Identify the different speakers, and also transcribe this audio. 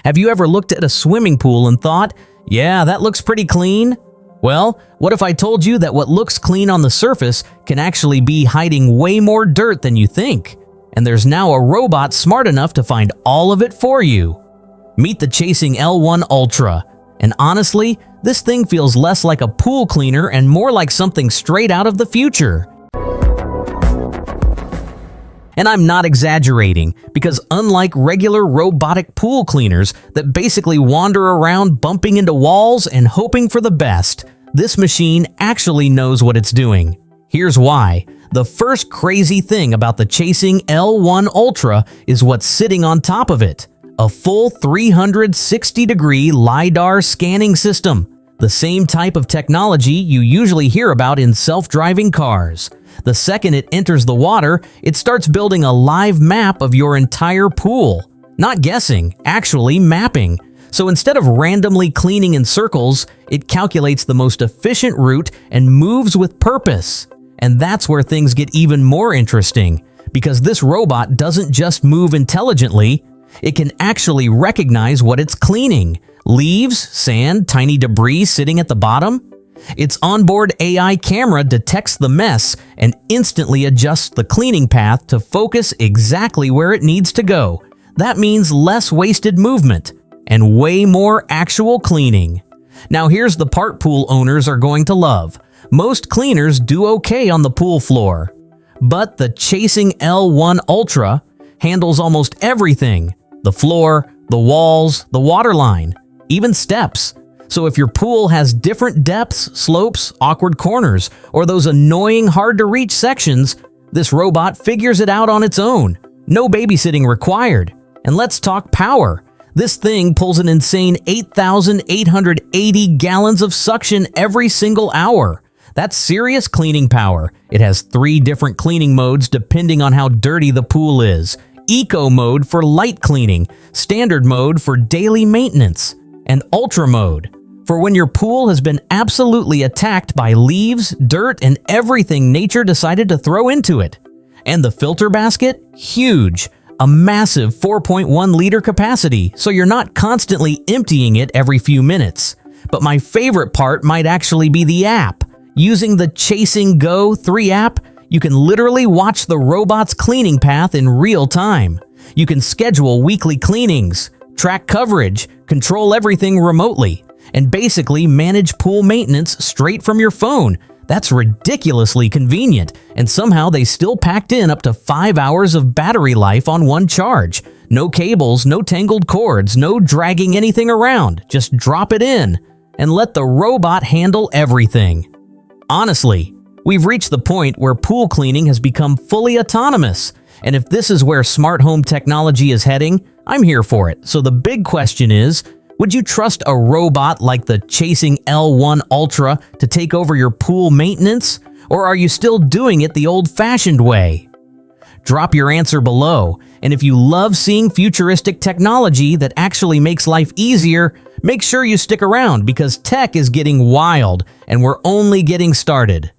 Speaker 1: Have you ever looked at a swimming pool and thought, yeah, that looks pretty clean? Well, what if I told you that what looks clean on the surface can actually be hiding way more dirt than you think? And there's now a robot smart enough to find all of it for you. Meet the Chasing L1 Ultra. And honestly, this thing feels less like a pool cleaner and more like something straight out of the future. And I'm not exaggerating, because unlike regular robotic pool cleaners that basically wander around bumping into walls and hoping for the best, this machine actually knows what it's doing. Here's why. The first crazy thing about the Chasing L1 Ultra is what's sitting on top of it. A full 360-degree LiDAR scanning system. The same type of technology you usually hear about in self-driving cars. The second it enters the water, it starts building a live map of your entire pool. Not guessing, actually mapping. So instead of randomly cleaning in circles, it calculates the most efficient route and moves with purpose. And that's where things get even more interesting, because this robot doesn't just move intelligently, it can actually recognize what it's cleaning. Leaves, sand, tiny debris sitting at the bottom. Its onboard AI camera detects the mess and instantly adjusts the cleaning path to focus exactly where it needs to go. That means less wasted movement and way more actual cleaning. Now here's the part pool owners are going to love. Most cleaners do okay on the pool floor, but the Chasing L1 Ultra handles almost everything. The floor, the walls, the waterline, even steps. So if your pool has different depths, slopes, awkward corners, or those annoying hard-to-reach sections, this robot figures it out on its own. No babysitting required. And let's talk power. This thing pulls an insane 8,880 gallons of suction every single hour. That's serious cleaning power. It has 3 different cleaning modes depending on how dirty the pool is. Eco mode for light cleaning, standard mode for daily maintenance, and ultra mode for when your pool has been absolutely attacked by leaves, dirt, and everything nature decided to throw into it. And the filter basket? Huge. A massive 4.1 liter capacity, so you're not constantly emptying it every few minutes. But my favorite part might actually be the app. Using the Chasing Go 3 app, you can literally watch the robot's cleaning path in real time. You can schedule weekly cleanings, track coverage, control everything remotely, and basically manage pool maintenance straight from your phone. That's ridiculously convenient, and somehow they still packed in up to 5 hours of battery life on one charge. No cables, no tangled cords, no dragging anything around. Just drop it in and let the robot handle everything. Honestly, we've reached the point where pool cleaning has become fully autonomous, and if this is where smart home technology is heading, I'm here for it. So the big question is, would you trust a robot like the Chasing L1 Ultra to take over your pool maintenance, or are you still doing it the old-fashioned way? Drop your answer below, and if you love seeing futuristic technology that actually makes life easier, make sure you stick around because tech is getting wild and we're only getting started.